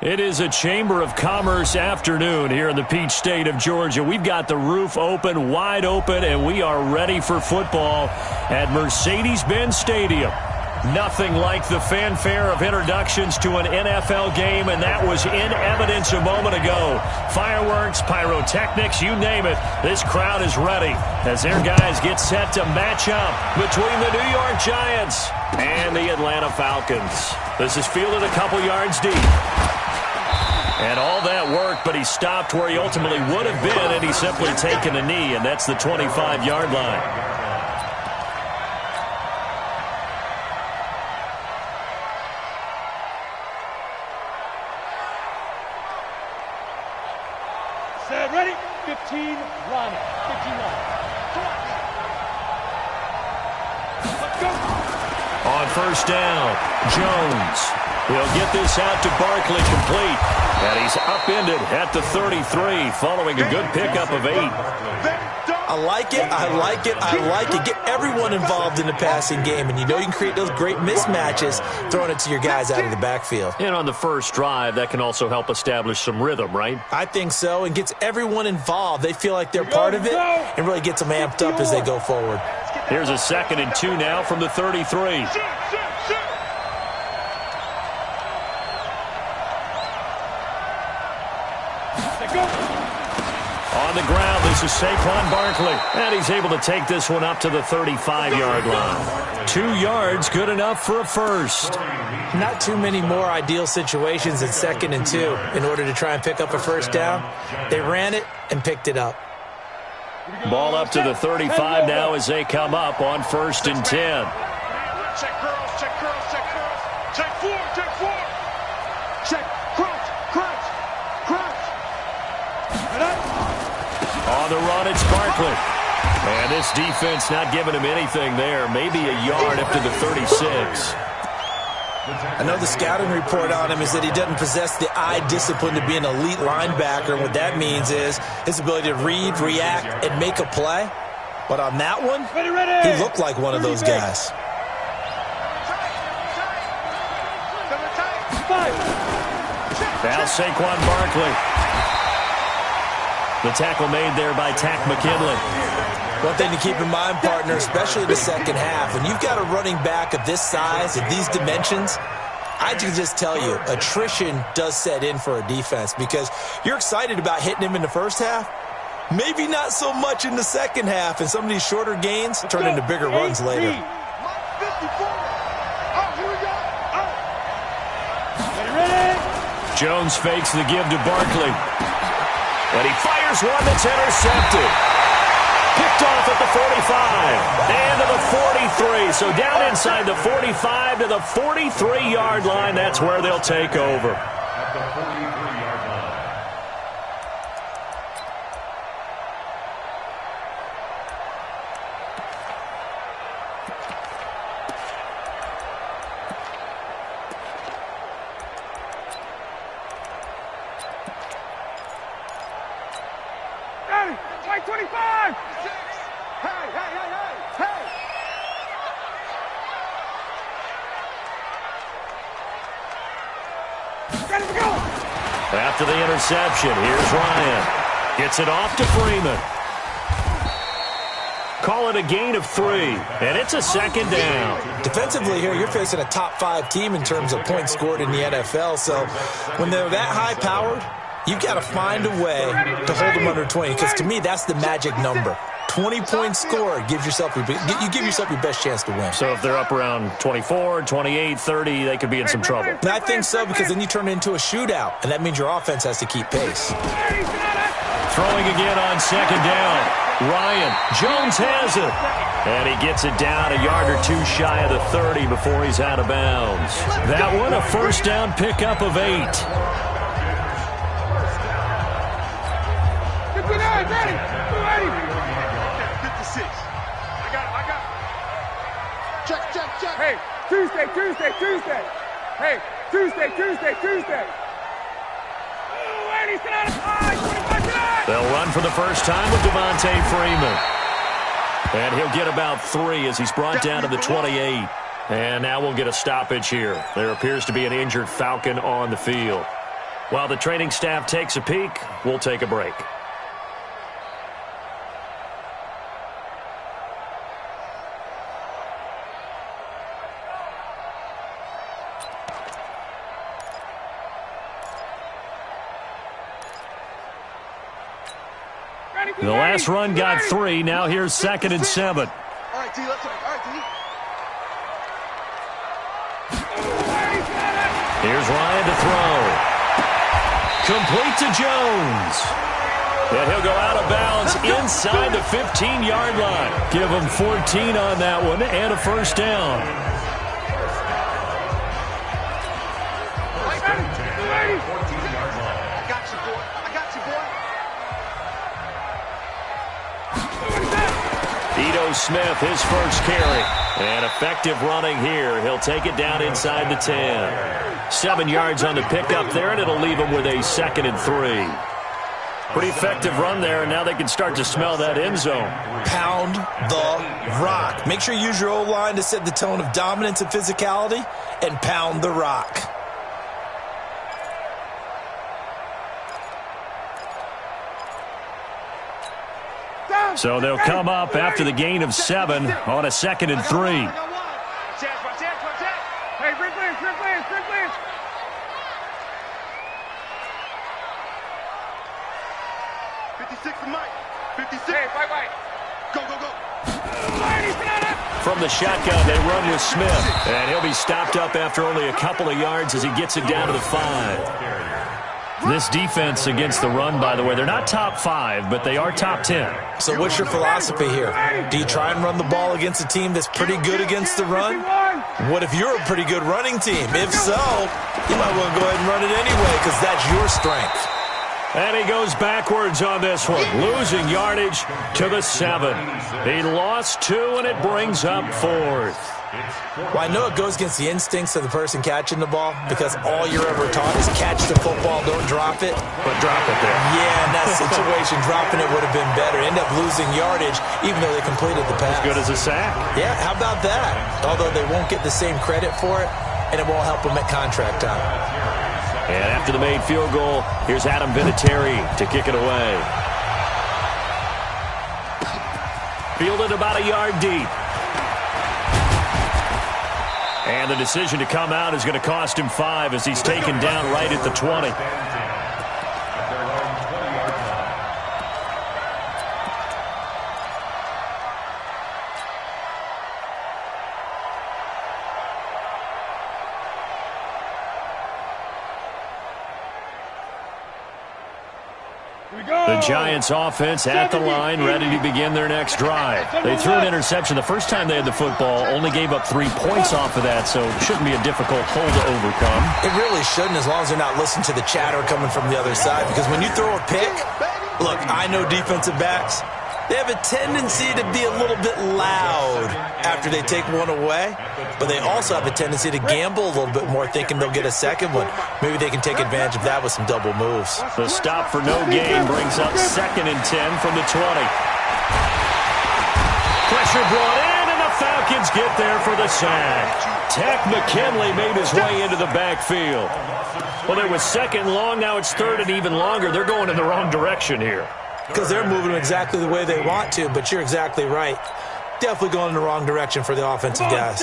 It is a Chamber of Commerce afternoon here in the Peach State of Georgia. We've got the roof open, wide open, and we are ready for football at Mercedes-Benz Stadium. Nothing like the fanfare of introductions to an NFL game, and that was in evidence a moment ago. Fireworks, pyrotechnics, you name it. This crowd is ready as their guys get set to match up between the New York Giants and the Atlanta Falcons. This is fielded a couple yards deep. And all that work, but he stopped where he ultimately would have been, and he's simply taken a knee, and that's the 25-yard line. Set, ready? 15, line up. 15 line. Let's go. On first down, Jones. He'll get this out to Barkley complete. And he's upended at the 33 following a good pickup of 8. I like it, I like it, I like it. Get everyone involved in the passing game, and you know you can create those great mismatches throwing it to your guys out of the backfield. And on the first drive, that can also help establish some rhythm, right? I think so, and gets everyone involved. They feel like they're part of it and really gets them amped up as they go forward. Here's a 2nd and 2 now from the 33. On the ground, this is Saquon Barkley. And he's able to take this one up to the 35-yard line. 2 yards, good enough for a first. Not too many more ideal situations in 2nd and 2 in order to try and pick up a first down. They ran it and picked it up. Ball up to the 35 now as they come up on 1st and 10. Check curls, check curls, check curls. Check 4, check 4. Check, crunch, crunch, crunch. On the run, it's Barkley. And this defense not giving him anything there. Maybe a yard up to the 36. I know the scouting report on him is that he doesn't possess the eye discipline to be an elite linebacker. And what that means is his ability to read, react, and make a play. But on that one, he looked like one of those guys. Now Saquon Barkley. The tackle made there by Tack McKinley. One thing to keep in mind, partner, especially the second half, when you've got a running back of this size, of these dimensions, I can just tell you, attrition does set in for a defense because you're excited about hitting him in the first half, maybe not so much in the second half, and some of these shorter gains turn into bigger runs later. Jones fakes the give to Barkley. And he fires one that's intercepted. Picked off at the 45 and to the 43. So down inside the 45 to the 43-yard line. That's where they'll take over. At the 43-yard line. Hey, like 25! Hey, hey, hey, hey, hey! Ready to go! After the interception, here's Ryan. Gets it off to Freeman. Call it a gain of 3, and it's a 2nd down. Defensively here, you're facing a top-5 team in terms of points scored in the NFL, so when they're that high-powered, you've got to find a way to hold them under 20, because to me, that's the magic number. 20 points scored, you give yourself your best chance to win. So if they're up around 24, 28, 30, they could be in some trouble. And I think so, because then you turn it into a shootout, and that means your offense has to keep pace. Throwing again on 2nd down. Ryan, Jones has it. And he gets it down a yard or 2 shy of the 30 before he's out of bounds. That one, a first down pickup of 8. 59, ready, 56. I got it. Check. Hey, Tuesday. Hey, Tuesday. Oh, and he's out of time. 25 tonight. They'll run for the first time with Devontae Freeman. And he'll get about 3 as he's brought down to the 28. And now we'll get a stoppage here. There appears to be an injured Falcon on the field. While the training staff takes a peek, we'll take a break. The last run got 3. Now here's 2nd and 7. All right, D, let's go. All right, D. Here's Ryan to throw. Complete to Jones. And he'll go out of bounds inside the 15-yard line. Give him 14 on that one and a first down. Ito Smith, his first carry. And effective running here. He'll take it down inside the 10. 7 yards on the pickup there, and it'll leave him with a 2nd and 3. Pretty effective run there, and now they can start to smell that end zone. Pound the rock. Make sure you use your O-line to set the tone of dominance and physicality, and pound the rock. So they'll come up after the gain of 7 on a 2nd and 3. Hey, Rick Lance. 56 for Mike. 56. Hey, White. Go. From the shotgun, they run with Smith. And he'll be stopped up after only a couple of yards as he gets it down to the 5. This defense against the run, by the way, they're not top 5, but they are top 10. So what's your philosophy here? Do you try and run the ball against a team that's pretty good against the run? What if you're a pretty good running team? If so, you might want to go ahead and run it anyway because that's your strength. And he goes backwards on this one, losing yardage to the 7. He lost 2, and it brings up 4th. Well, I know it goes against the instincts of the person catching the ball because all you're ever taught is catch the football, don't drop it. But drop it there. Yeah, in that situation, dropping it would have been better. End up losing yardage even though they completed the pass. As good as a sack. Yeah, how about that? Although they won't get the same credit for it, and it won't help them at contract time. And after the made field goal, here's Adam Vinatieri to kick it away. Fielded about a yard deep. And the decision to come out is going to cost him 5 as he's taken down right at the 20. The Giants offense at the line, ready to begin their next drive. They threw an interception the first time they had the football, only gave up 3 points off of that, so it shouldn't be a difficult hole to overcome. It really shouldn't, as long as they're not listening to the chatter coming from the other side, because when you throw a pick, look, I know defensive backs, they have a tendency to be a little bit loud after they take one away, but they also have a tendency to gamble a little bit more, thinking they'll get a second one. Maybe they can take advantage of that with some double moves. The stop for no gain brings up 2nd and 10 from the 20. Pressure brought in, and the Falcons get there for the sack. Tech McKinley made his way into the backfield. Well, it was 2nd long, now it's 3rd and even longer. They're going in the wrong direction here. Because they're moving exactly the way they want to, but you're exactly right. Definitely going in the wrong direction for the offensive guys.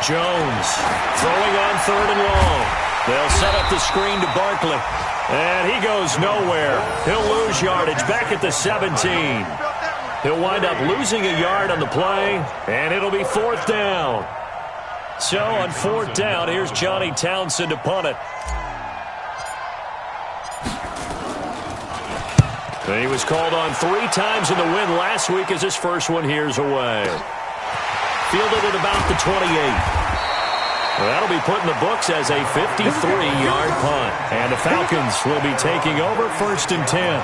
Jones throwing on 3rd and long. They'll set up the screen to Barkley. And he goes nowhere. He'll lose yardage back at the 17. He'll wind up losing a yard on the play, and it'll be 4th down. So on 4th down, here's Johnny Townsend to punt it. And he was called on 3 times in the win last week as his first one here's away. Fielded at about the 28. Well, that'll be put in the books as a 53-yard punt. And the Falcons will be taking over 1st and 10.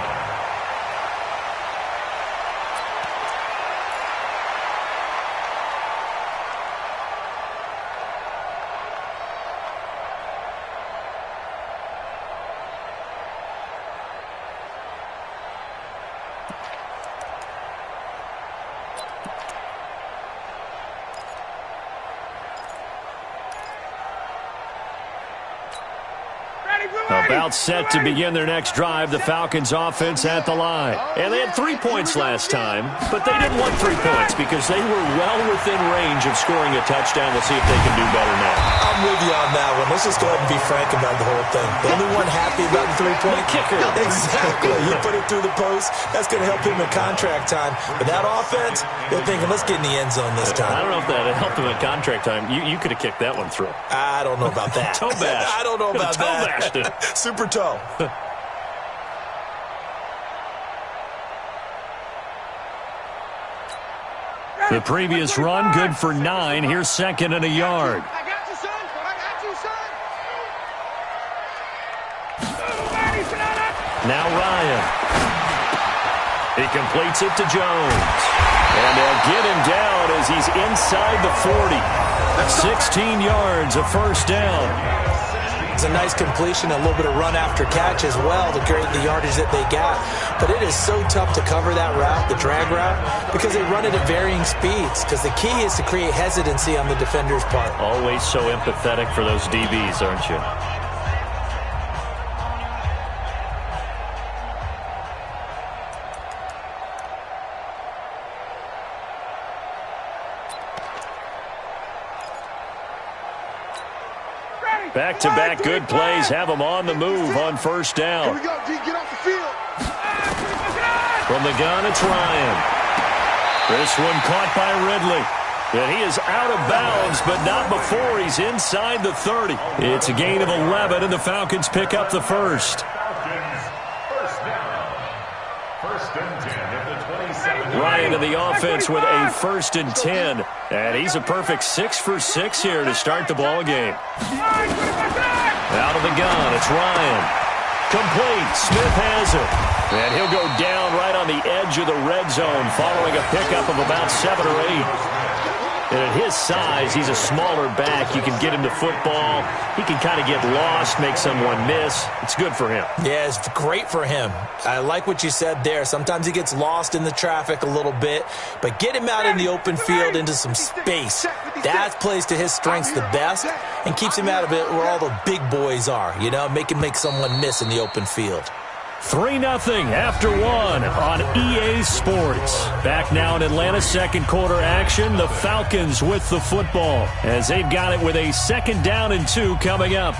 About set to begin their next drive, the Falcons offense at the line. And they had 3 points last time, but they didn't want 3 points because they were well within range of scoring a touchdown. We'll see if they can do better now. I'm with you on that one. Let's just go ahead and be frank about the whole thing. The only one happy about the 3-point kicker. Exactly. He put it through the post. That's going to help him in contract time. But that offense, they're thinking, let's get in the end zone this time. I don't know if that helped him in contract time. You could have kicked that one through. I don't know about that. Toe bash. I don't know about toe that. Bashed it. Super toe. The previous run, good for 9. Here's second and a yard. I got you, son. I got you, son. Now Ryan. He completes it to Jones. And they'll get him down as he's inside the 40. 16 yards, a first down. It's a nice completion, a little bit of run after catch as well to create the yardage that they got. But it is so tough to cover that route, the drag route, because they run it at varying speeds. Because the key is to create hesitancy on the defender's part. Always so empathetic for those DBs, aren't you? Back-to-back good plays have them on the move on first down. Here we go, D. Get off the field. From the gun, it's Ryan. This one caught by Ridley. And he is out of bounds, but not before he's inside the 30. It's a gain of 11, and the Falcons pick up the first. Ryan in the offense with a 1st and 10. And he's a perfect 6 for 6 here to start the ball game. Out of the gun, it's Ryan. Complete. Smith has it. And he'll go down right on the edge of the red zone following a pickup of about 7 or 8. And at his size, he's a smaller back. You can get him to football. He can kind of get lost, make someone miss. It's good for him. Yeah, it's great for him. I like what you said there. Sometimes he gets lost in the traffic a little bit, but get him out in the open field into some space. That plays to his strengths the best and keeps him out of it where all the big boys are, you know, make someone miss in the open field. 3-0 after 1 on EA Sports. Back now in Atlanta, second quarter action. The Falcons with the football as they've got it with a 2nd down and 2 coming up.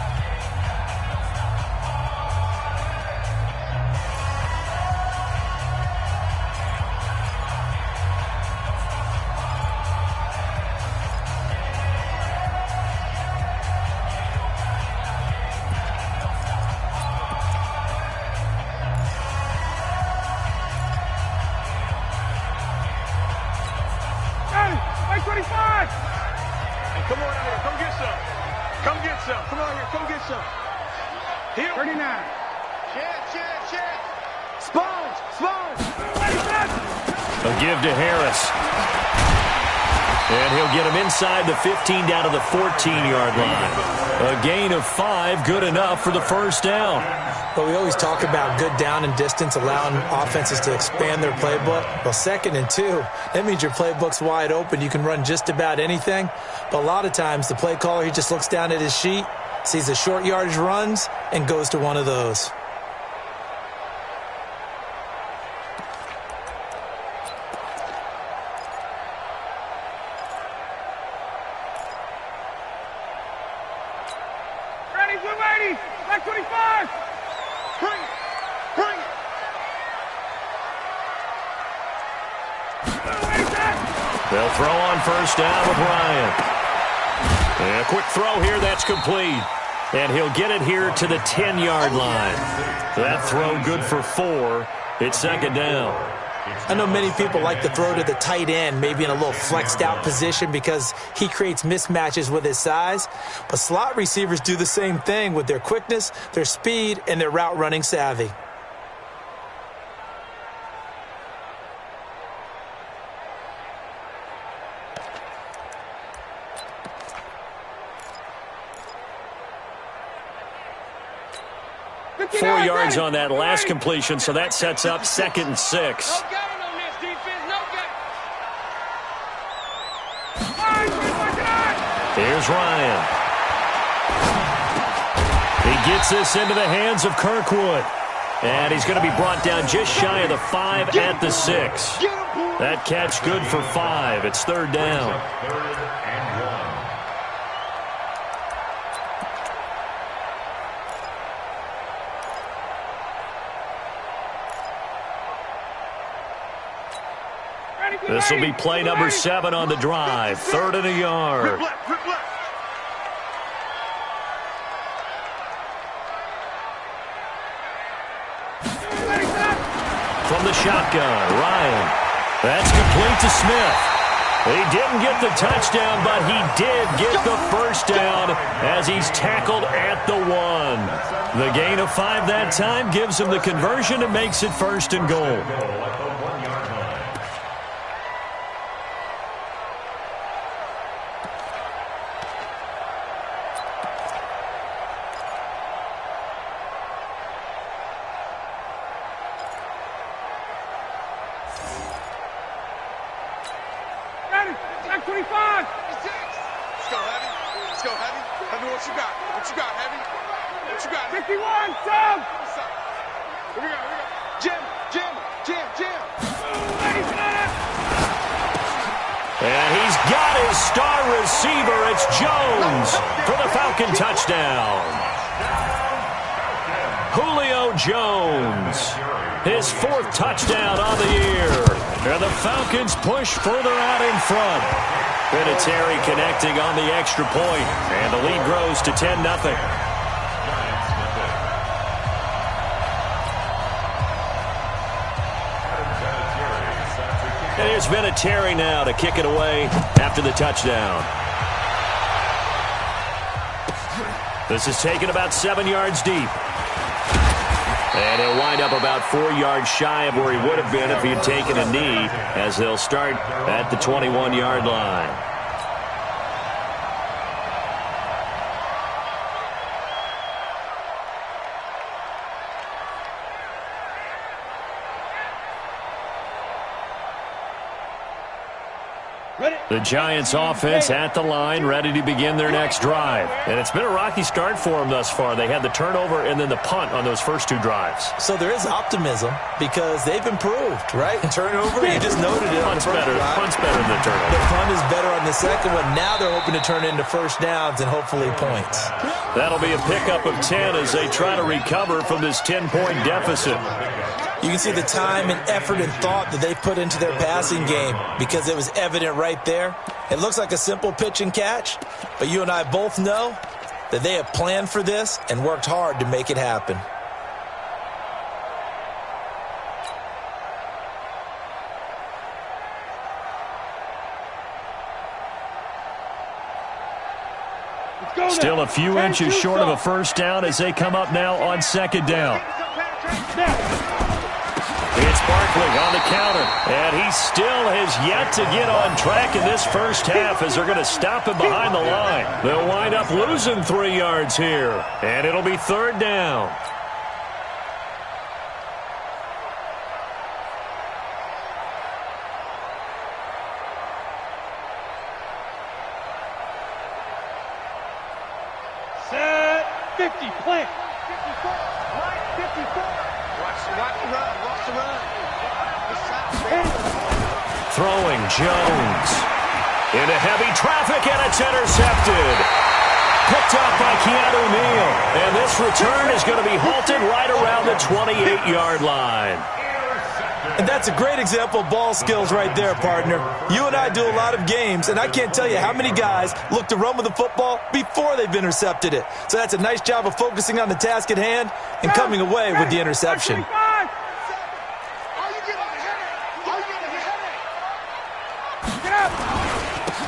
Come on out here. Come get some. Come get some. Come on here. Come get some. Here. 39. Check. Sponge. A give to Harris. And he'll get him inside the 15 down to the 14-yard line. A gain of 5, good enough for the first down. But we always talk about good down and distance, allowing offenses to expand their playbook. Well, 2nd and 2, that means your playbook's wide open. You can run just about anything. But a lot of times, the play caller, he just looks down at his sheet, sees the short yardage runs, and goes to one of those. Back 25. Bring it. They'll throw on first down with Ryan. And a quick throw here, that's complete. And he'll get it here to the 10-yard line. That throw good for 4. It's 2nd down. I know many people like to throw to the tight end, maybe in a little flexed out position because he creates mismatches with his size. But slot receivers do the same thing with their quickness, their speed, and their route running savvy. Four yards on that last completion, so that sets up 2nd and 6. Here's Ryan. He gets this into the hands of Kirkwood. And he's going to be brought down just shy of the 5 at the 6. That catch good for 5. It's third down. This will be play number 7 on the drive. 3rd and a yard. From the shotgun, Ryan. That's complete to Smith. He didn't get the touchdown, but he did get the first down as he's tackled at the 1. The gain of 5 that time gives him the conversion and makes it 1st and goal. Touchdown. Julio Jones, his 4th touchdown on the year. And the Falcons push further out in front. Vinatieri connecting on the extra point, and the lead grows to 10-0. And here's Vinatieri now to kick it away after the touchdown. This is taken about 7 yards deep. And he'll wind up about 4 yards shy of where he would have been if he had taken a knee, as they'll start at the 21-yard line. The Giants offense at the line, ready to begin their next drive. And it's been a rocky start for them thus far. They had the turnover and then the punt on those first 2 drives. So there is optimism because they've improved, right? Turnover, you just noted it. Punt's better than the turnover. The punt is better on the second one. Now they're hoping to turn into first downs and hopefully points. That'll be a pickup of 10 as they try to recover from this 10-point deficit. You can see the time and effort and thought that they put into their passing game because it was evident right there. It looks like a simple pitch and catch, but you and I both know that they have planned for this and worked hard to make it happen. Still a few inches short of a first down as they come up now on 2nd down. It's Barkley on the counter, and he still has yet to get on track in this first half as they're going to stop him behind the line. They'll wind up losing 3 yards here, and it'll be 3rd down. Set 50, plant. 54, right, 54. Watch the run, watch the run. Throwing Jones into heavy traffic, and it's intercepted. Picked up by Keanu Neal, and this return is going to be halted right around the 28-yard line. And that's a great example of ball skills right there, partner. You and I do a lot of games, and I can't tell you how many guys look to run with the football before they've intercepted it. So that's a nice job of focusing on the task at hand and coming away with the interception.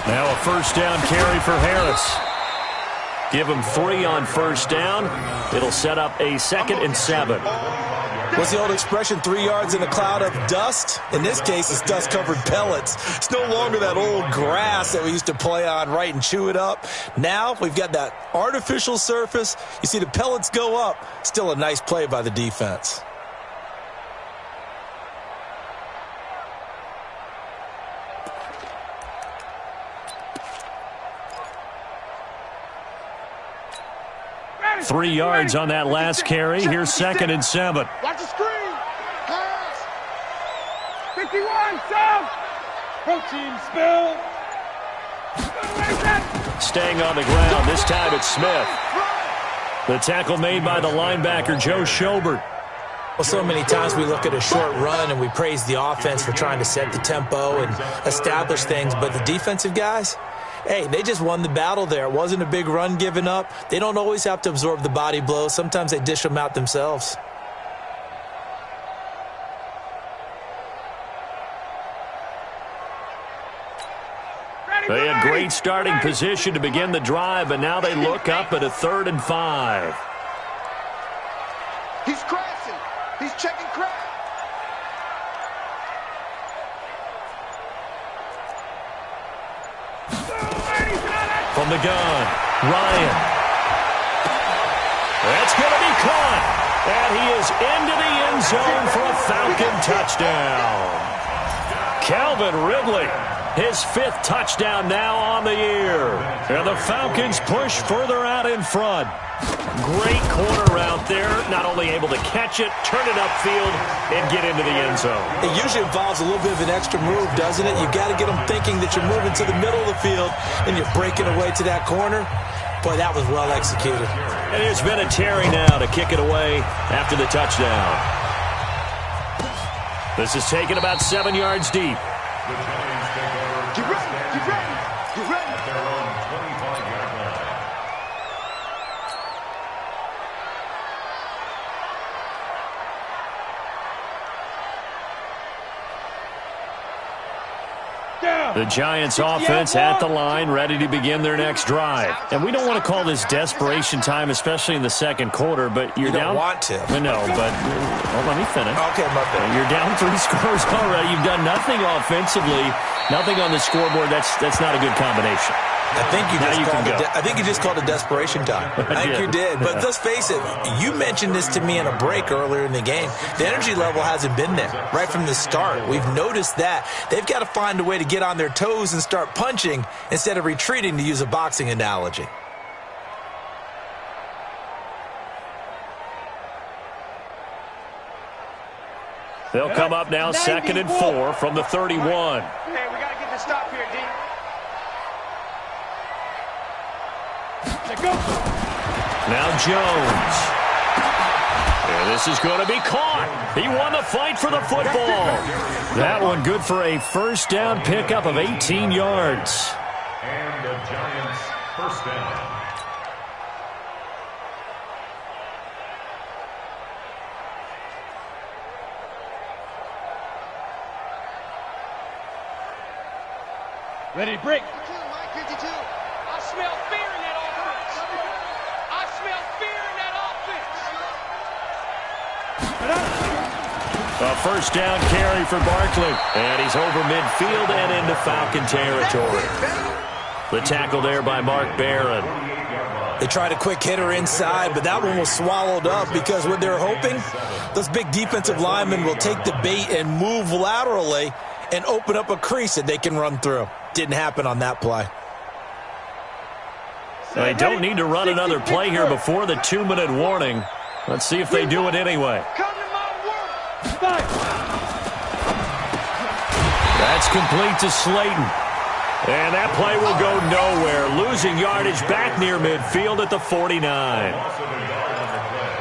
Now a first down carry for Harris. Give him 3 on first down. It'll set up a 2nd and 7. What's the old expression, 3 yards in a cloud of dust? In this case, it's dust-covered pellets. It's no longer that old grass that we used to play on, right, and chew it up. Now we've got that artificial surface. You see the pellets go up. Still a nice play by the defense. 3 yards on that last carry. Here's 2nd and 7. Watch the screen. Pass. 51, South. Protein spill. Staying on the ground. This time it's Smith. The tackle made by the linebacker, Joe Schobert. Well, so many times we look at a short run and we praise the offense for trying to set the tempo and establish things, but the defensive guys, hey, they just won the battle there. It wasn't a big run given up. They don't always have to absorb the body blows. Sometimes they dish them out themselves. They had great starting position to begin the drive, but now they look up at a 3rd and 5. He's crashing. He's checking crash. From the gun, Ryan. That's going to be caught. And he is into the end zone for a Falcon touchdown. Calvin Ridley, his 5th touchdown now on the year. And the Falcons push further out in front. Great corner route there. Not only able to catch it, turn it upfield, and get into the end zone. It usually involves a little bit of an extra move, doesn't it? You've got to get them thinking that you're moving to the middle of the field and you're breaking away to that corner. Boy, that was well executed. And there's been a Terry now to kick it away after the touchdown. This is taken about 7 yards deep. Get ready. Get ready. Get ready. Their own 25-yard line. The Giants offense at the line, ready to begin their next drive. And we don't want to call this desperation time, especially in the second quarter, but you're down. You don't want to. No, but let me finish. Okay, my bad. You're down 3 scores already. You've done nothing offensively, nothing on the scoreboard. That's not a good combination. I think you just called it desperation time. I think you did. But let's face it, you mentioned this to me in a break earlier in the game. The energy level hasn't been there right from the start. We've noticed that. They've got to find a way to get on their toes and start punching instead of retreating, to use a boxing analogy. They'll come up now 2nd and 4 from the 31. Hey, we got to get this stop here, D. Now Jones. And this is going to be caught. He won the fight for the football. That one good for a first down pickup of 18 yards. And the Giants first down. Ready to break. 52, Mike, 52. I smell fear in that offense. I smell fear in that offense. A first down carry for Barkley. And he's over midfield and into Falcon territory. The tackle there by Mark Barron. They tried a quick hitter inside, but that one was swallowed up because what they're hoping, those big defensive linemen will take the bait and move laterally and open up a crease that they can run through. Didn't happen on that play. They don't need to run another play here before the 2-minute warning. Let's see if they do it anyway. Come to my work. That's complete to Slayton. And that play will go nowhere. Losing yardage back near midfield at the 49. Also the yard on the play.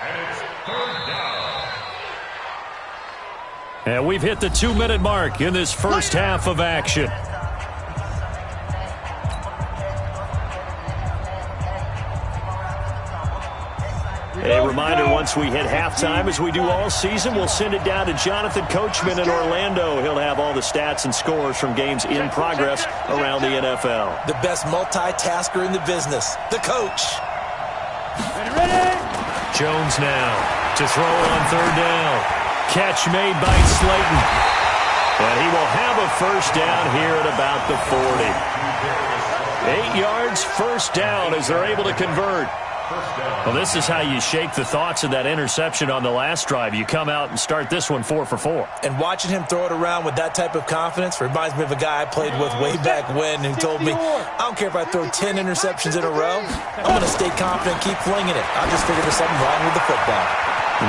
And it's 3rd down. And we've hit the 2-minute mark in this first half of action. A reminder, once we hit halftime, as we do all season, we'll send it down to Jonathan Coachman in Orlando. He'll have all the stats and scores from games in progress around the NFL. The best multitasker in the business, the coach. Ready. Jones now to throw on 3rd down. Catch made by Slayton. And he will have a first down here at about the 40. 8 yards, first down as they're able to convert. Well, this is how you shake the thoughts of that interception on the last drive. You come out and start this one 4 for 4. And watching him throw it around with that type of confidence reminds me of a guy I played with way back when who told me, I don't care if I throw 10 interceptions in a row. I'm going to stay confident, keep flinging it. I just figured there's something wrong with the football.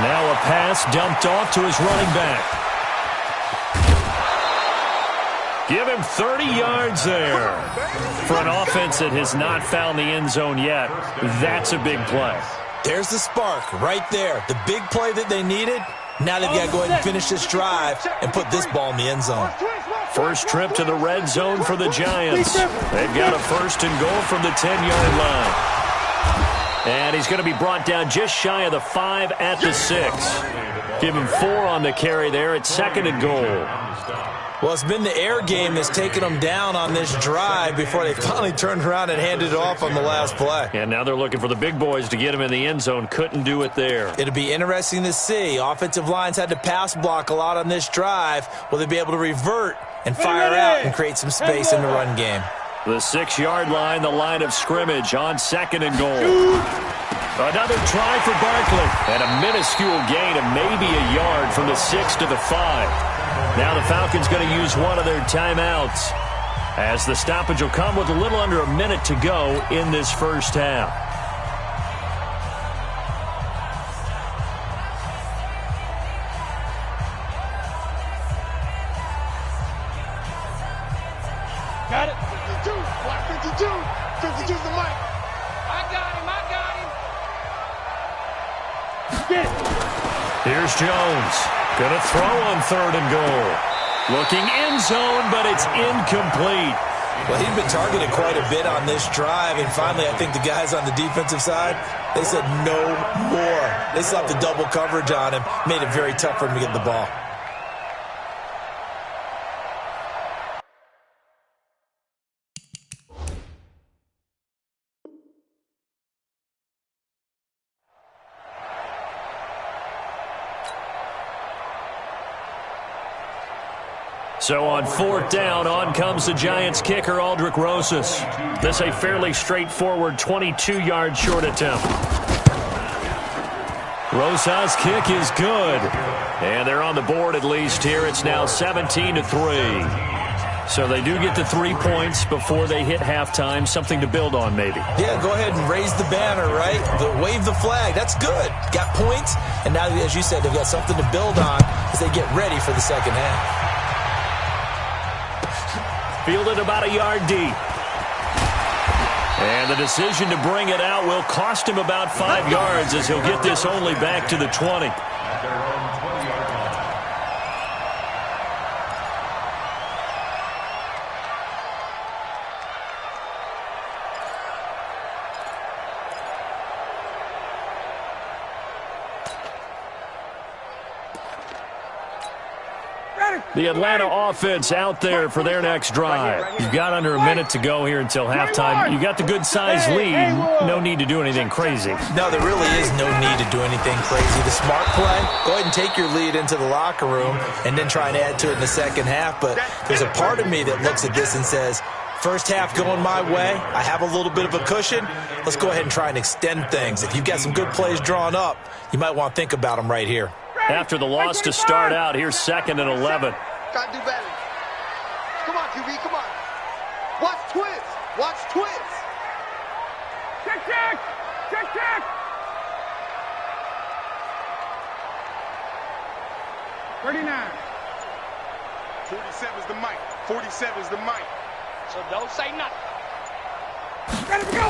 Now a pass dumped off to his running back. Give him 30 yards there. For an offense that has not found the end zone yet, that's a big play. There's the spark right there. The big play that they needed. Now they've got to go ahead and finish this drive and put this ball in the end zone. First trip to the red zone for the Giants. They've got a 1st and goal from the 10-yard line. And he's going to be brought down just shy of the 5 at the 6. Give him 4 on the carry there at 2nd and goal. Well, it's been the air game that's taken them down on this drive before they finally turned around and handed it off on the last play. And now they're looking for the big boys to get him in the end zone. Couldn't do it there. It'll be interesting to see. Offensive lines had to pass block a lot on this drive. Will they be able to revert and fire out and create some space in the run game? The 6-yard line, the line of scrimmage on 2nd and goal. Another try for Barkley. And a minuscule gain of maybe a yard from the 6 to the 5. Now the Falcons going to use one of their timeouts as the stoppage will come with a little under a minute to go in this first half. Got it. 52. Block 52. 52's the mic. I got him. Get it. Here's Jones. Going to throw on 3rd and goal. Looking end zone, but it's incomplete. Well, he's been targeted quite a bit on this drive, and finally I think the guys on the defensive side, they said no more. They slapped the double coverage on him, made it very tough for him to get the ball. So on 4th down, on comes the Giants kicker, Aldrick Rosas. This a fairly straightforward 22-yard short attempt. Rosas' kick is good. And they're on the board at least here. It's now 17-3. So they do get the 3 points before they hit halftime. Something to build on, maybe. Yeah, go ahead and raise the banner, right? Wave the flag. That's good. Got points. And now, as you said, they've got something to build on as they get ready for the second half. Fielded about a yard deep. And the decision to bring it out will cost him about 5 yards as he'll get this only back to the 20. The Atlanta offense out there for their next drive. You've got under a minute to go here until halftime. You got the good-sized lead. No need to do anything crazy. No, there really is no need to do anything crazy. The smart play, go ahead and take your lead into the locker room and then try and add to it in the second half. But there's a part of me that looks at this and says, first half going my way, I have a little bit of a cushion. Let's go ahead and try and extend things. If you've got some good plays drawn up, you might want to think about them right here. After the loss to start out, here's 2nd and 11. Gotta do better. Come on, QB, come on. Watch twist. Watch twist. Check, check. Check, check. 39. 47's the mic. 47's the mic. So don't say nothing. Ready to go.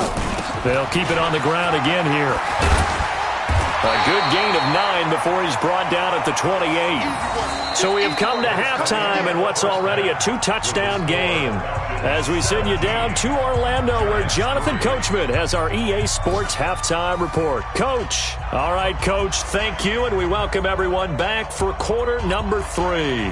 They'll keep it on the ground again here. A good gain of 9 before he's brought down at the 28. So we have come to halftime in what's already a 2-touchdown game. As we send you down to Orlando, where Jonathan Coachman has our EA Sports Halftime Report. Coach. All right, Coach, thank you, and we welcome everyone back for quarter number 3.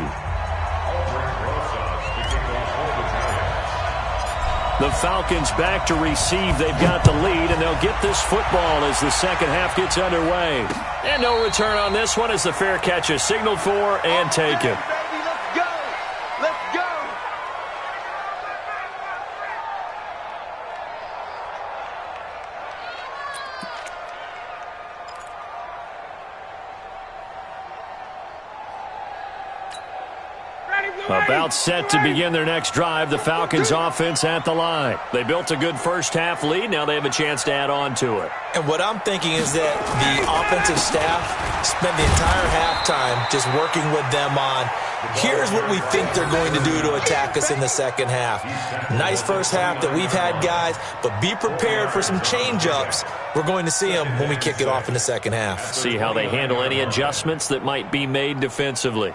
The Falcons back to receive. They've got the lead, and they'll get this football as the second half gets underway. And no return on this one as the fair catch is signaled for and taken. Let's go. Let's go. About set to begin their next drive, the Falcons offense at the line. They built a good first-half lead. Now they have a chance to add on to it. And what I'm thinking is that the offensive staff spent the entire halftime just working with them on, here's what we think they're going to do to attack us in the second half. Nice first half that we've had, guys, but be prepared for some change-ups. We're going to see them when we kick it off in the second half. See how they handle any adjustments that might be made defensively.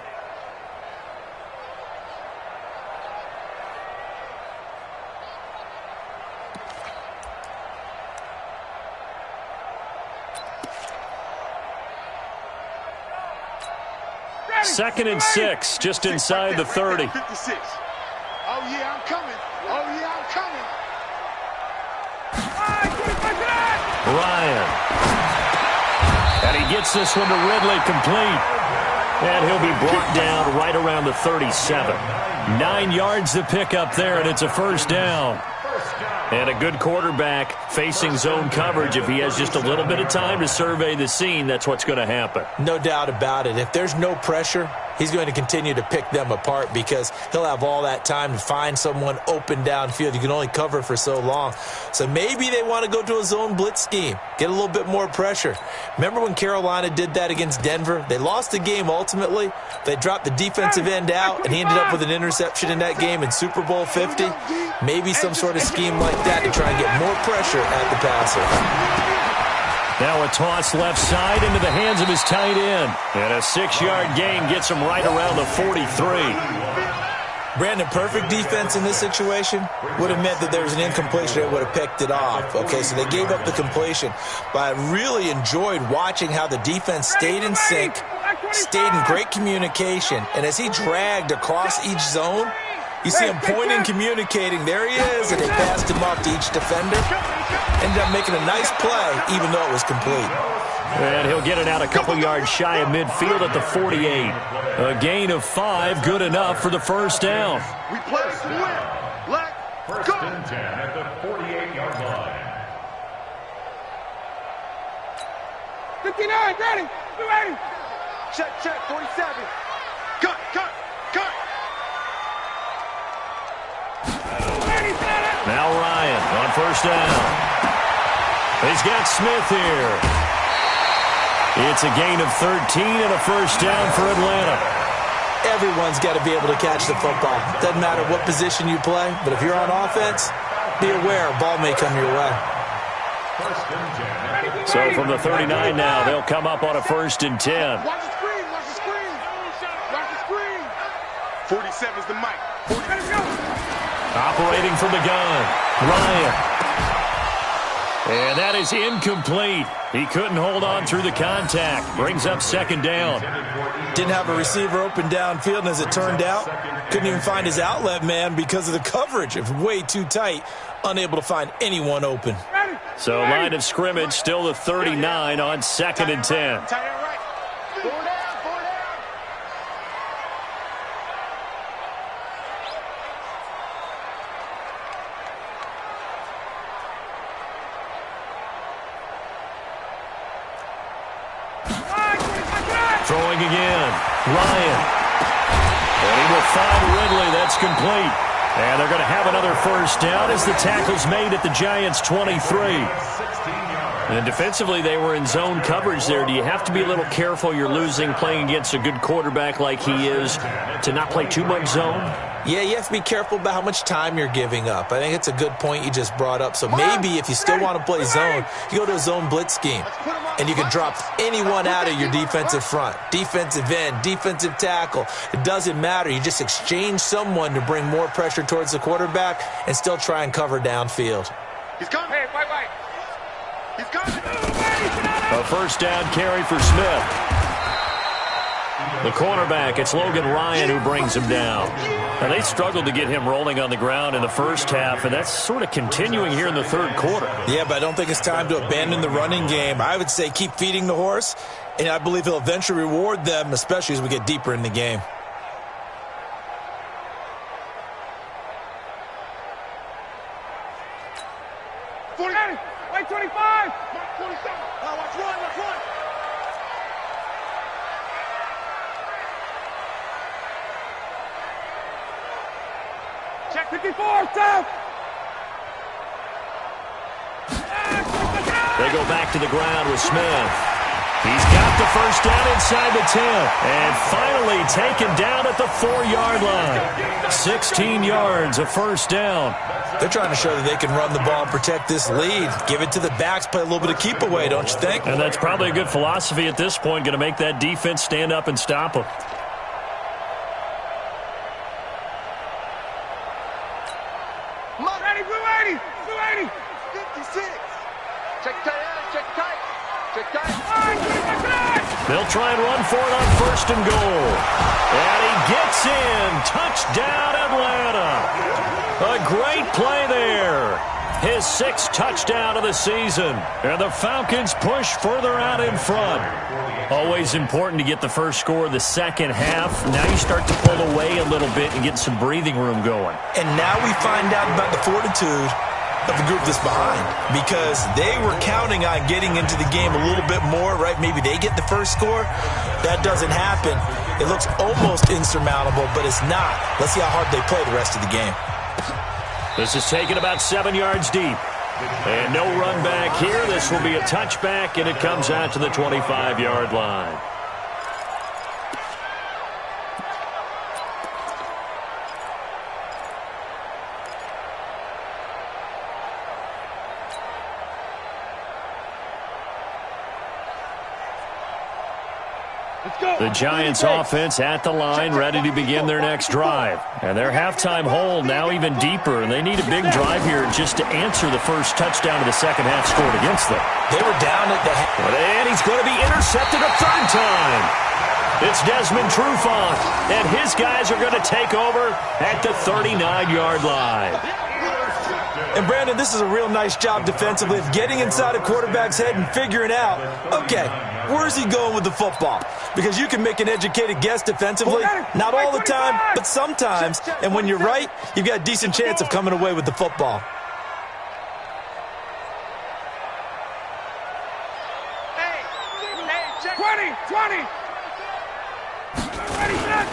Second and 6, just inside the 30. 56. Oh, yeah, I'm coming. Oh, yeah, I'm coming. Ryan. And he gets this one to Ridley complete. And he'll be brought down right around the 37. 9 yards to pick up there, and it's a first down. And a good quarterback facing zone coverage. If he has just a little bit of time to survey the scene, that's what's going to happen. No doubt about it. If there's no pressure, he's going to continue to pick them apart because he'll have all that time to find someone open downfield. You can only cover for so long. So maybe they want to go to a zone blitz scheme, get a little bit more pressure. Remember when Carolina did that against Denver? They lost the game ultimately. They dropped the defensive end out, and he ended up with an interception in that game in Super Bowl 50. Maybe some sort of scheme like that to try and get more pressure at the passer. Now a toss left side into the hands of his tight end. And a 6-yard gain gets him right around the 43. Brandon, perfect defense in this situation would have meant that there was an incompletion. They would have picked it off. Okay, so they gave up the completion. But I really enjoyed watching how the defense stayed in sync, stayed in great communication. And as he dragged across each zone, you see him pointing, communicating. There he is, and they passed him off to each defender. Ended up making a nice play, even though it was complete. And he'll get it out a couple yards shy of midfield at the 48. A gain of 5, good enough for the first down. We play to win. Let's go. First and 10 at the 48-yard line. 59, ready. Be ready. Check, 47. Cut. Now Ryan on first down. He's got Smith here. It's a gain of 13 and a first down for Atlanta. Everyone's got to be able to catch the football. Doesn't matter what position you play, but if you're on offense, be aware a ball may come your way. So from the 39 now, they'll come up on a first and 10. Watch the screen. 47's the mic. Operating from the gun, Ryan. And that is incomplete. He couldn't hold on through the contact. Brings up second down. Didn't have a receiver open downfield, and as it turned out, couldn't even find his outlet man because of the coverage. It was way too tight, unable to find anyone open. So line of scrimmage, still the 39 on second and 10. Throwing again, Ryan. And he will find Ridley. That's complete. And they're going to have another first down as the tackle's made at the Giants' 23. And defensively, they were in zone coverage there. Do you have to be a little careful? You're losing playing against a good quarterback like he is to not play too much zone? Yeah, you have to be careful about how much time you're giving up. I think it's a good point you just brought up. So maybe if you still want to play zone, you go to a zone blitz scheme. And you can drop anyone out of your defensive front. Defensive end, defensive tackle. It doesn't matter. You just exchange someone to bring more pressure towards the quarterback and still try and cover downfield. He's coming. Hey, wait. He's coming. A first down carry for Smith. The cornerback, it's Logan Ryan who brings him down. Now, they struggled to get him rolling on the ground in the first half, and that's sort of continuing here in the third quarter. Yeah, but I don't think it's time to abandon the running game. I would say keep feeding the horse, and I believe he'll eventually reward them, especially as we get deeper in the game. Wait, 25. Mark 47. Now watch run. Check 54, stop! They go back to the ground with Smith. He's got the first down inside the 10. And finally taken down at the 4-yard line. 16 yards, a first down. They're trying to show that they can run the ball and protect this lead. Give it to the backs, play a little bit of keep away, don't you think? And that's probably a good philosophy at this point, going to make that defense stand up and stop them. Ready, blue 80, blue 80. 56. Check tight, check tight. Check tight. They'll try and run for it on first and goal. And he gets in. Touchdown, Atlanta. A great play there. His 6th touchdown of the season. And the Falcons push further out in front. Always important to get the first score of the second half. Now you start to pull away a little bit and get some breathing room going. And now we find out about the fortitude of the group that's behind, because they were counting on getting into the game a little bit more, right? Maybe they get the first score. That doesn't happen. It looks almost insurmountable, but it's not. Let's see how hard they play the rest of the game. This is taken about 7 yards deep. And no run back here. This will be a touchback, and it comes out to the 25-yard line. The Giants offense at the line, ready to begin their next drive. And their halftime hole now even deeper, and they need a big drive here just to answer the first touchdown of the second half scored against them. They were down at the half. And he's going to be intercepted a third time. It's Desmond Trufant, and his guys are going to take over at the 39-yard line. And, Brandon, this is a real nice job defensively of getting inside a quarterback's head and figuring out, okay, where's he going with the football? Because you can make an educated guess defensively, not all the time, but sometimes. And when you're right, you've got a decent chance of coming away with the football. Hey, 20. Ready, set.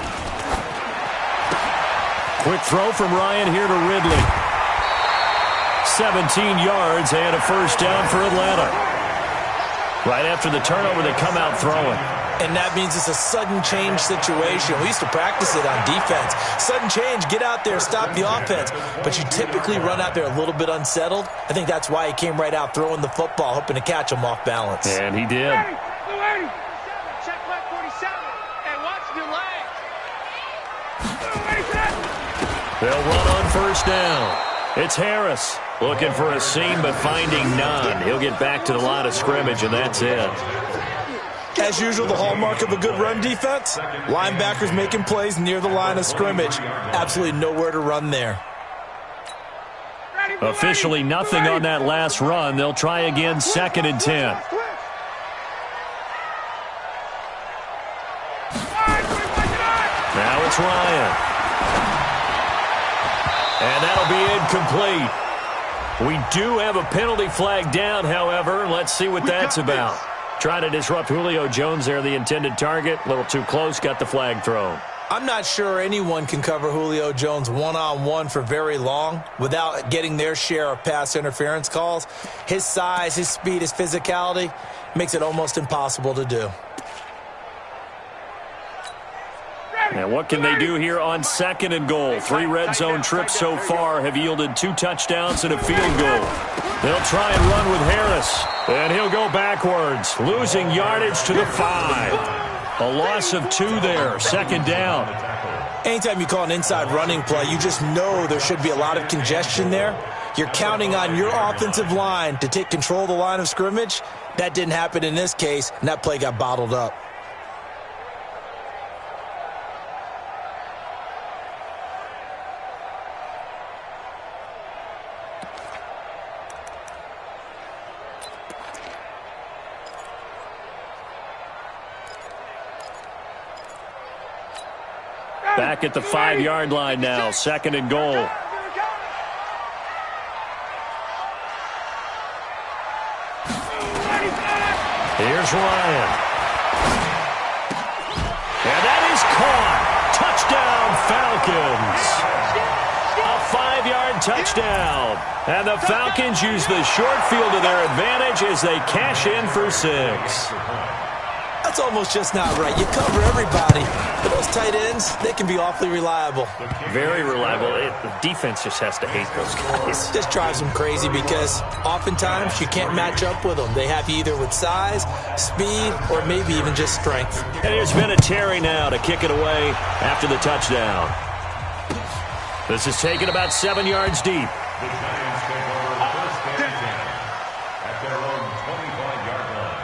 Quick throw from Ryan here to Ridley. 17 yards and a first down for Atlanta. Right after the turnover, they come out throwing. And that means it's a sudden change situation. We used to practice it on defense. Sudden change, get out there, stop the offense. But you typically run out there a little bit unsettled. I think that's why he came right out throwing the football, hoping to catch him off balance. And he did. Check flag 47. And watch the leg. They'll run on first down. It's Harris looking for a seam but finding none. He'll get back to the line of scrimmage, and that's it. As usual, the hallmark of a good run defense, linebackers making plays near the line of scrimmage. Absolutely nowhere to run there. Officially nothing on that last run. They'll try again, 2nd and 10. Now it's Ryan. And that'll be incomplete. We do have a penalty flag down, however. Let's see what that's about. Trying to disrupt Julio Jones there, the intended target. A little too close, got the flag thrown. I'm not sure anyone can cover Julio Jones one-on-one for very long without getting their share of pass interference calls. His size, his speed, his physicality makes it almost impossible to do. And what can they do here on 2nd and goal? 3 red zone trips so far have yielded 2 touchdowns and a field goal. They'll try and run with Harris. And he'll go backwards, losing yardage to the 5. A loss of 2 there, 2nd down. Anytime you call an inside running play, you just know there should be a lot of congestion there. You're counting on your offensive line to take control of the line of scrimmage. That didn't happen in this case, and that play got bottled up. Back at the 5-yard line now, 2nd and goal. Here's Ryan. And that is caught. Touchdown, Falcons. A 5-yard touchdown. And the Falcons use the short field to their advantage as they cash in for 6. That's almost just not right. You cover everybody, but those tight ends, they can be awfully reliable. Very reliable. The defense just has to hate those guys. It just drives them crazy because oftentimes you can't match up with them. They have you either with size, speed, or maybe even just strength. And here's Vinatieri now to kick it away after the touchdown. This is taken about 7 yards deep. The Giants take over first and 10 at their own 25-yard line.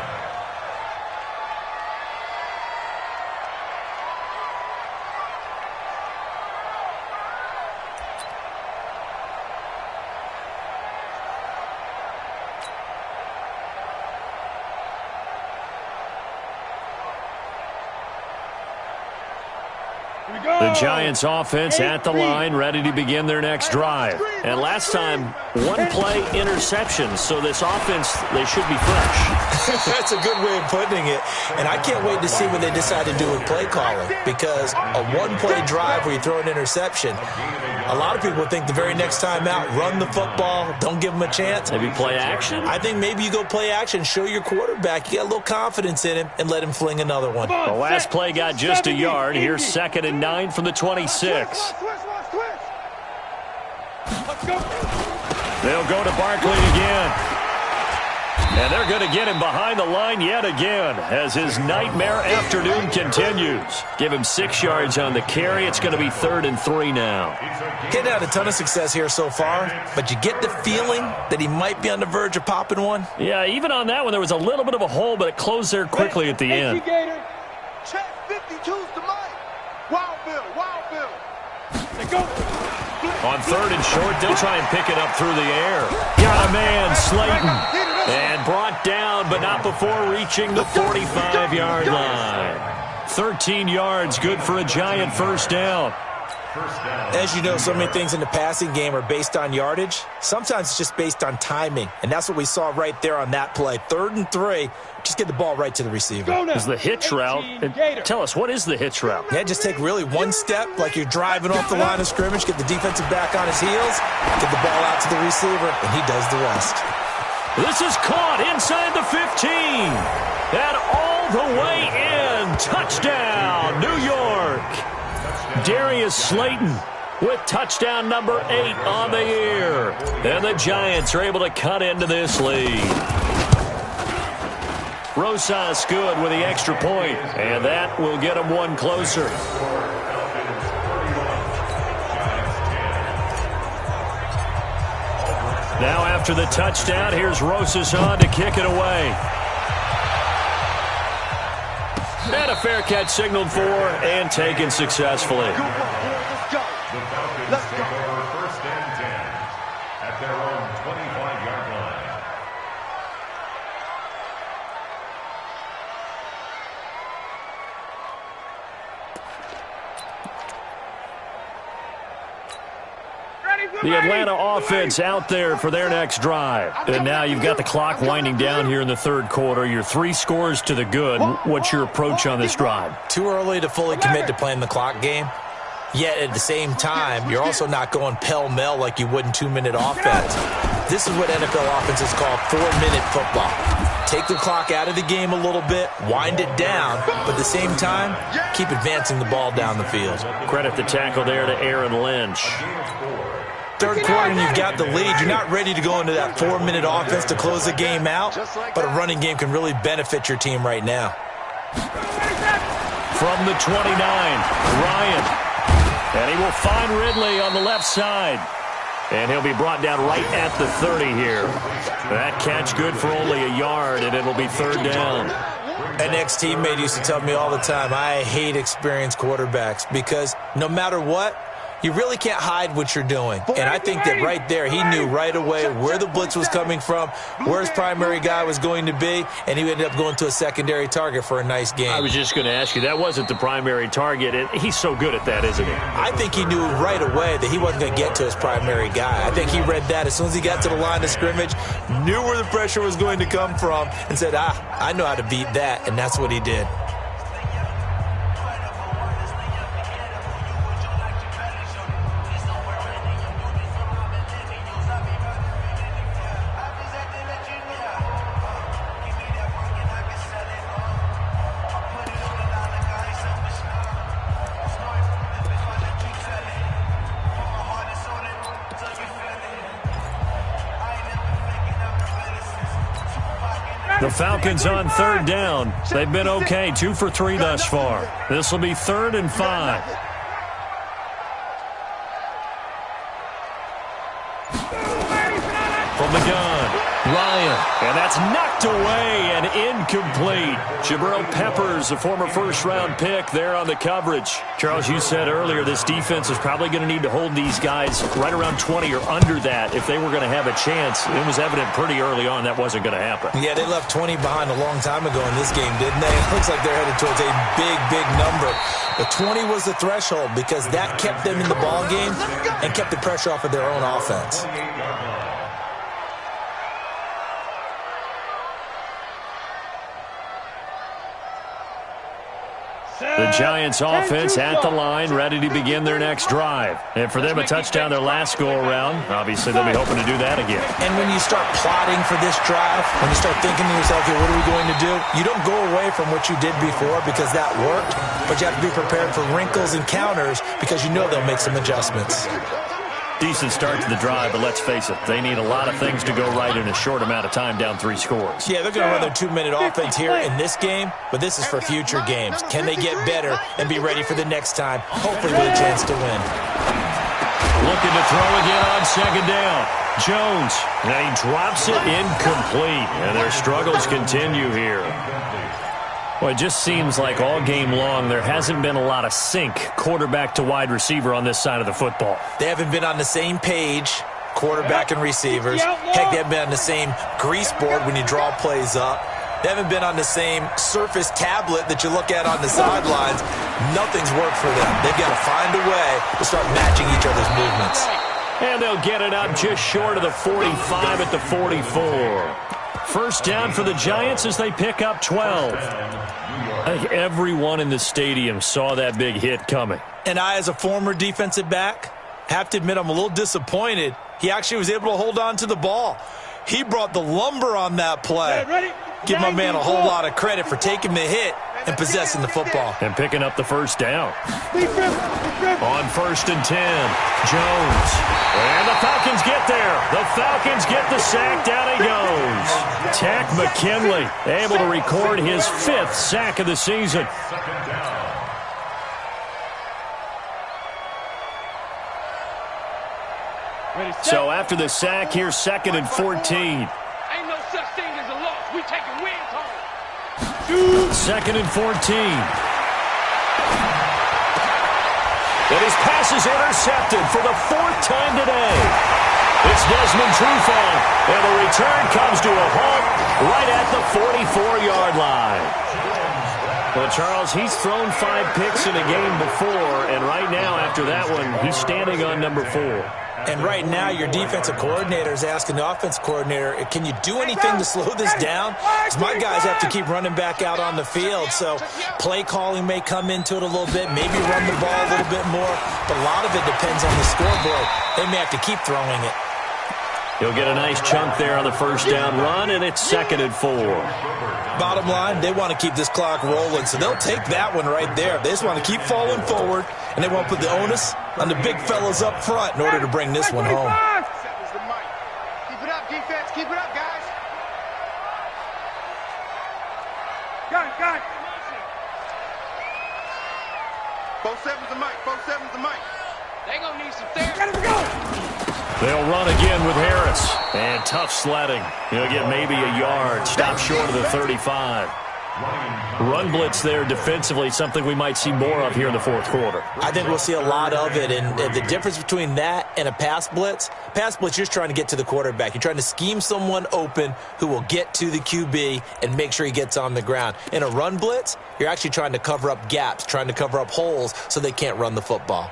The Giants offense at the line, ready to begin their next drive. And last time, one play interception, so this offense, they should be fresh. That's a good way of putting it. And I can't wait to see what they decide to do with play calling, because a one-play drive where you throw an interception, a lot of people think the very next time out, run the football, don't give them a chance. Maybe play action? I think maybe you go play action, show your quarterback, you got a little confidence in him, and let him fling another one. The last play got just a yard. Here's 2nd and 9 from the 26. They'll go to Barkley again. And they're going to get him behind the line yet again as his nightmare afternoon continues. Give him 6 yards on the carry. It's going to be 3rd and 3 now. He's had a ton of success here so far, but you get the feeling that he might be on the verge of popping one. Yeah, even on that one, there was a little bit of a hole, but it closed there quickly at the end. Check 52's the mic. Wild Bill, Wild Bill. They go. On 3rd and short, they'll try and pick it up through the air. Got a man, Slayton. And brought down, but not before reaching the 45-yard line. 13 yards, good for a Giant first down. As you know, so many things in the passing game are based on yardage. Sometimes it's just based on timing, and that's what we saw right there on that play. 3rd and 3, just get the ball right to the receiver. Is the hitch route. Tell us, what is the hitch route? Yeah, just take really one step like you're driving off the line of scrimmage, get the defensive back on his heels, get the ball out to the receiver, and he does the rest. This is caught inside the 15. And all the way in. Touchdown, New York. Darius Slayton with touchdown number 8 on the year. And the Giants are able to cut into this lead. Rosas good with the extra point, and that will get them one closer. Now after the touchdown, here's Rosas on to kick it away. And a fair catch signaled for and taken successfully. The Falcons take over first and 10 at their own 25-yard line. The Atlanta offense out there for their next drive. And now you've got the clock winding down here in the 3rd quarter. You're 3 scores to the good. What's your approach on this drive? Too early to fully commit to playing the clock game. Yet at the same time, you're also not going pell-mell like you would in 2-minute offense. This is what NFL offenses call 4-minute football. Take the clock out of the game a little bit, wind it down, but at the same time, keep advancing the ball down the field. Credit the tackle there to Aaron Lynch. 3rd quarter and you've got the lead. You're not ready to go into that 4-minute offense to close the game out, but a running game can really benefit your team right now. From the 29, Ryan. And he will find Ridley on the left side. And he'll be brought down right at the 30 here. That catch good for only a yard, and it'll be 3rd down. An ex-teammate used to tell me all the time, I hate experienced quarterbacks because no matter what, you really can't hide what you're doing. And I think that right there, he knew right away where the blitz was coming from, where his primary guy was going to be, and he ended up going to a secondary target for a nice game. I was just going to ask you, that wasn't the primary target. He's so good at that, isn't he? I think he knew right away that he wasn't going to get to his primary guy. I think he read that as soon as he got to the line of scrimmage, knew where the pressure was going to come from, and said, I know how to beat that, and that's what he did. The Falcons on third down. They've been okay, 2 for 3 thus far. This will be 3rd and 5. From the gun, Ryan, and that's knocked away and incomplete. Jabril Peppers, a former first-round pick, there on the coverage. Charles, you said earlier this defense is probably going to need to hold these guys right around 20 or under that if they were going to have a chance. It was evident pretty early on that wasn't going to happen. Yeah, they left 20 behind a long time ago in this game, didn't they? It looks like they're headed towards a big, big number. But 20 was the threshold because that kept them in the ball game and kept the pressure off of their own offense. The Giants offense at the line, ready to begin their next drive. And for them, a touchdown their last go-around. Obviously, they'll be hoping to do that again. And when you start plotting for this drive, when you start thinking to yourself, okay, what are we going to do? You don't go away from what you did before because that worked, but you have to be prepared for wrinkles and counters because you know they'll make some adjustments. Decent start to the drive, but let's face it, they need a lot of things to go right in a short amount of time, down 3 scores. Yeah, they're going to run their 2-minute offense here in this game, but this is for future games. Can they get better and be ready for the next time, hopefully with a chance to win? Looking to throw again on 2nd down. Jones, and he drops it incomplete, and their struggles continue here. Well, it just seems like all game long there hasn't been a lot of sync quarterback to wide receiver on this side of the football. They haven't been on the same page, quarterback and receivers. Heck, they haven't been on the same grease board when you draw plays up. They haven't been on the same Surface tablet that you look at on the sidelines. Nothing's worked for them. They've got to find a way to start matching each other's movements. And they'll get it up just short of the 45 at the 44. First down for the Giants as they pick up 12. I think everyone in the stadium saw that big hit coming. And I, as a former defensive back, have to admit I'm a little disappointed. He actually was able to hold on to the ball. He brought the lumber on that play. Give my man a whole lot of credit for taking the hit and possessing the football. And picking up the first down. On 1st and 10, Jones. And the Falcons get there. The Falcons get the sack. Down he goes. Tack McKinley able to record his 5th sack of the season. So after the sack, here's 2nd and 14. Ain't no such thing as a loss. We taking wins home. 2nd and 14. And his pass is intercepted for the 4th time today. It's Desmond Trufant, and the return comes to a halt right at the 44-yard line. Well, Charles, he's thrown 5 picks in a game before, and right now, after that one, he's standing on number 4. And right now, your defensive coordinator is asking the offense coordinator, can you do anything to slow this down? Because my guys have to keep running back out on the field. So play calling may come into it a little bit, maybe run the ball a little bit more. But a lot of it depends on the scoreboard. They may have to keep throwing it. He'll get a nice chunk there on the first down run, and it's 2nd and 4. Bottom line, they want to keep this clock rolling, so they'll take that one right there. They just want to keep falling forward, and they want to put the onus on the big fellas up front in order to bring this one home. Keep it up, defense. Keep it up, guys. Got it. 4-7's the mic. 4-7's the mic. They gonna need some therapy. Got it, go. They'll run again with Harris. And tough sledding. He'll get maybe a yard. Stop short of the 35. Run blitz there defensively, something we might see more of here in the 4th quarter. I think we'll see a lot of it, and the difference between that and a pass blitz, you're just trying to get to the quarterback. You're trying to scheme someone open who will get to the QB and make sure he gets on the ground. In a run blitz, you're actually trying to cover up gaps, trying to cover up holes so they can't run the football.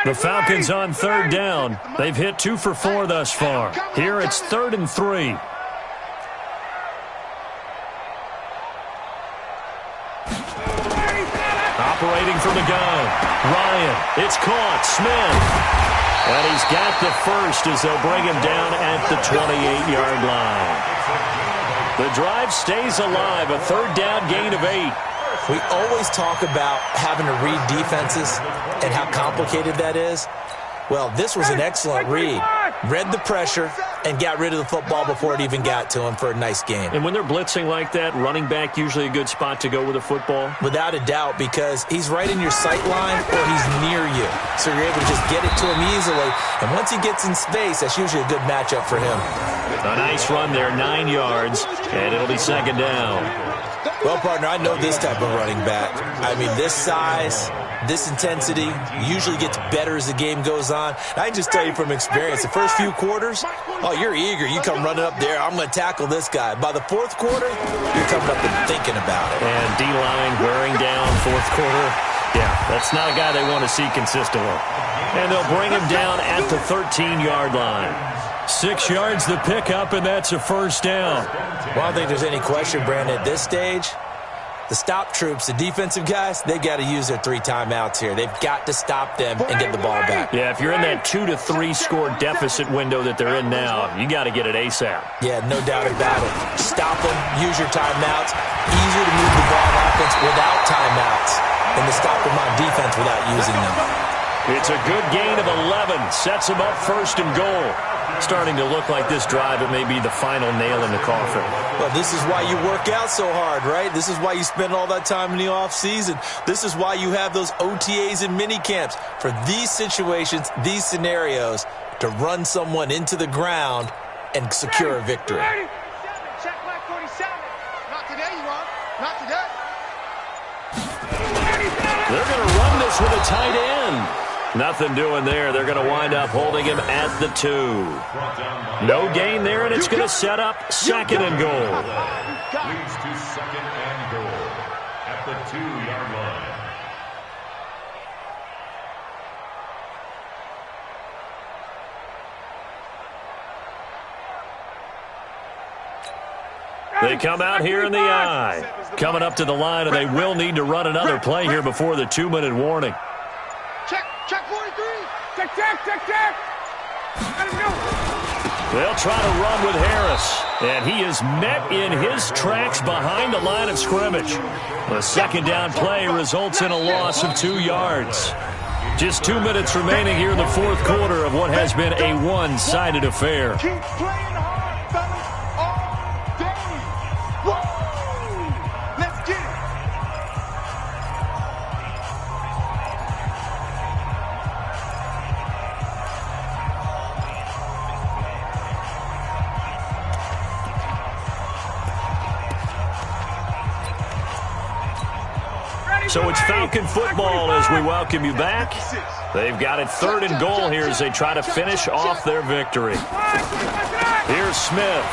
The Falcons on 3rd down. They've hit 2 for 4 thus far. Here it's 3rd and 3. Operating from the gun. Ryan. It's caught. Smith. And he's got the first as they'll bring him down at the 28-yard line. The drive stays alive. A 3rd down gain of 8. We always talk about having to read defenses and how complicated that is. Well, this was an excellent read. Read the pressure, and got rid of the football before it even got to him for a nice game. And when they're blitzing like that, running back usually a good spot to go with a football? Without a doubt, because he's right in your sight line or he's near you. So you're able to just get it to him easily. And once he gets in space, that's usually a good matchup for him. A nice run there, 9 yards, and it'll be second down. Well, partner, I know this type of running back. I mean, this size, this intensity usually gets better as the game goes on. And I can just tell you from experience, the first few quarters, oh, you're eager. You come running up there, I'm going to tackle this guy. By the fourth quarter, you're coming up and thinking about it. And D-line wearing down fourth quarter. Yeah, that's not a guy they want to see consistently. And they'll bring him down at the 13-yard line. 6 yards the pickup, and that's a first down. Well, I don't think there's any question, Brandon, at this stage, the stop troops, the defensive guys, they got to use their 3 timeouts here. They've got to stop them and get the ball back. Yeah, if you're in that 2 to 3 score deficit window that they're in now, you got to get it ASAP. Yeah, no doubt about it. Stop them, use your timeouts. Easier to move the ball on offense without timeouts than to stop them on defense without using them. It's a good gain of 11. Sets them up first and goal. Starting to look like this drive, it may be the final nail in the coffin. Well, this is why you work out so hard, right? This is why you spend all that time in the offseason. This is why you have those OTAs and mini camps for these situations, these scenarios, to run someone into the ground and secure a victory. Check black 47. Not today, you are. Not today. They're going to run this with a tight end. Nothing doing there. They're going to wind up holding him at the 2. No gain there, and it's going to set up second and goal. Leads to second and goal at the 2-yard line. They come out here in the eye. Coming up to the line, and they will need to run another play here before the 2-minute warning. Check 43. Check. Let him go. They'll try to run with Harris, and he is met in his tracks behind the line of scrimmage. The second down play results in a loss of 2 yards. Just 2 minutes remaining here in the fourth quarter of what has been a one-sided affair. Keep playing hard, fellas, all day. Woo! Let's get it. So it's Falcon football as we welcome you back. They've got it 3rd and goal here as they try to finish off their victory. Here's Smith.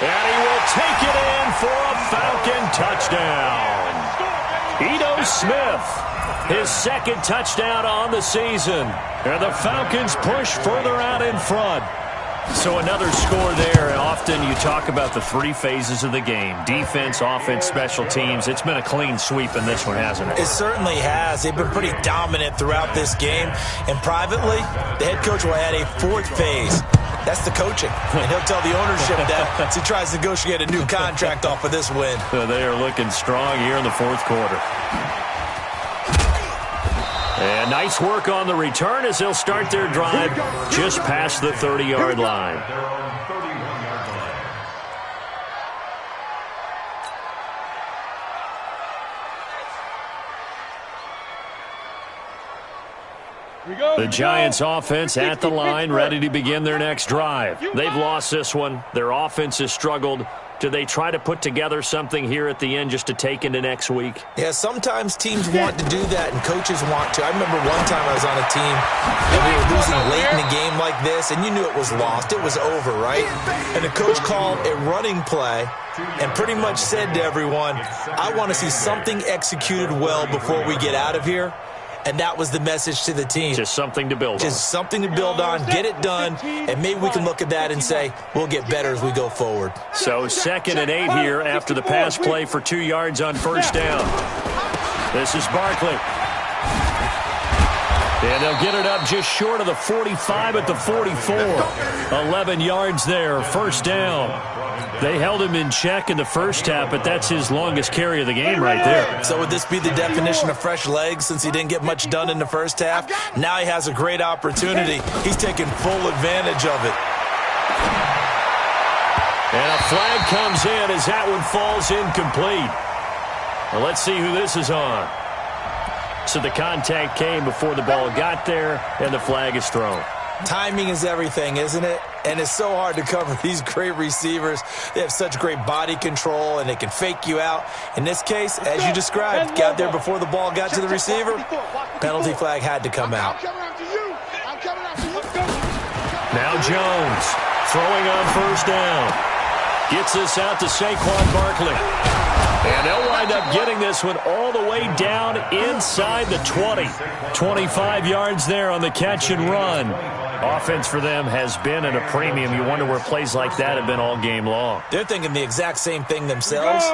And he will take it in for a Falcon touchdown. Ito Smith, his second touchdown on the season. And the Falcons push further out in front. So another score there. Often you talk about the 3 phases of the game. Defense, offense, special teams. It's been a clean sweep in this one, hasn't it? It certainly has. They've been pretty dominant throughout this game. And privately, the head coach will add a 4th phase. That's the coaching. And he'll tell the ownership that as he tries to negotiate a new contract off of this win. So they are looking strong here in the fourth quarter. And nice work on the return as they'll start their drive just past the 30-yard line. Their own 31-yard line. The Giants offense at the line, ready to begin their next drive. They've lost this one. Their offense has struggled. Do they try to put together something here at the end just to take into next week? Yeah, sometimes teams want to do that and coaches want to. I remember one time I was on a team and we were losing late in a game like this, and you knew it was lost. It was over, right? And the coach called a running play and pretty much said to everyone, I want to see something executed well before we get out of here. And that was the message to the team. Just something to build on. Just something to build on, get it done, and maybe we can look at that and say, we'll get better as we go forward. So 2nd and 8 here after the pass play for 2 yards on first down. This is Barkley. And they'll get it up just short of the 45 at the 44. 11 yards there, first down. They held him in check in the first half, but that's his longest carry of the game right there. So would this be the definition of fresh legs since he didn't get much done in the first half? Now he has a great opportunity. He's taking full advantage of it. And a flag comes in as that one falls incomplete. Well, let's see who this is on. So the contact came before the ball got there, and the flag is thrown. Timing is everything, isn't it? And it's so hard to cover these great receivers. They have such great body control, and they can fake you out. In this case, as you described, got there before the ball got to the receiver. Penalty flag had to come out. Now Jones throwing on first down. Gets this out to Saquon Barkley. And they'll wind up getting this one all the way down inside the 20. 25 yards there on the catch and run. Offense for them has been at a premium. You wonder where plays like that have been all game long. They're thinking the exact same thing themselves,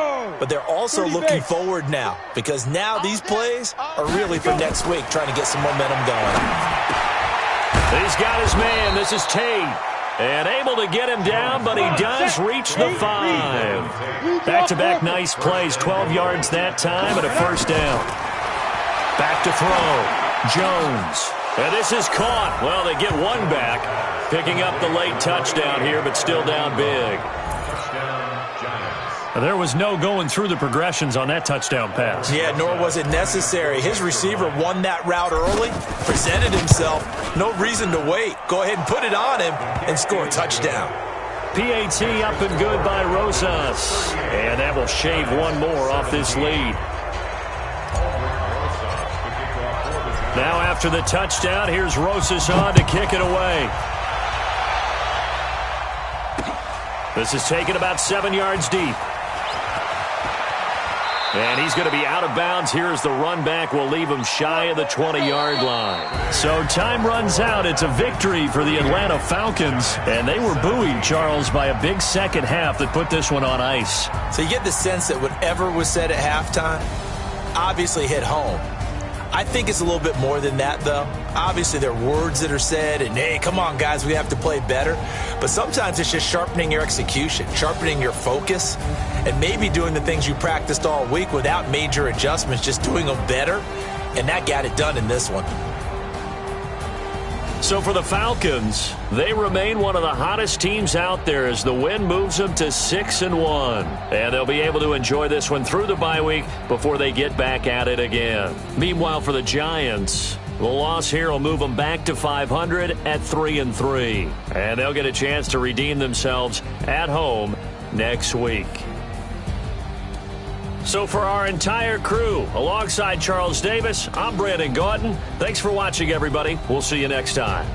but they're also looking forward now because now these plays are really for next week, trying to get some momentum going. He's got his man. This is Tate. And able to get him down, but he does reach the 5. Back-to-back nice plays. 12 yards that time and a first down. Back to throw. Jones. And this is caught. Well, they get one back. Picking up the late touchdown here, but still down big. There was no going through the progressions on that touchdown pass. Yeah, nor was it necessary. His receiver won that route early, presented himself. No reason to wait. Go ahead and put it on him and score a touchdown. PAT up and good by Rosas. And that will shave one more off this lead. Now after the touchdown, here's Rosas on to kick it away. This is taken about 7 yards deep. And he's going to be out of bounds here as the run back will leave him shy of the 20-yard line. So time runs out. It's a victory for the Atlanta Falcons. And they were buoyed, Charles, by a big second half that put this one on ice. So you get the sense that whatever was said at halftime obviously hit home. I think it's a little bit more than that, though. Obviously, there are words that are said, and, hey, come on, guys, we have to play better. But sometimes it's just sharpening your execution, sharpening your focus, and maybe doing the things you practiced all week without major adjustments, just doing them better. And that got it done in this one. So for the Falcons, they remain one of the hottest teams out there as the win moves them to 6-1. And they'll be able to enjoy this one through the bye week before they get back at it again. Meanwhile, for the Giants, the loss here will move them back to 500 at 3-3. And they'll get a chance to redeem themselves at home next week. So for our entire crew, alongside Charles Davis, I'm Brandon Gaudin. Thanks for watching, everybody. We'll see you next time.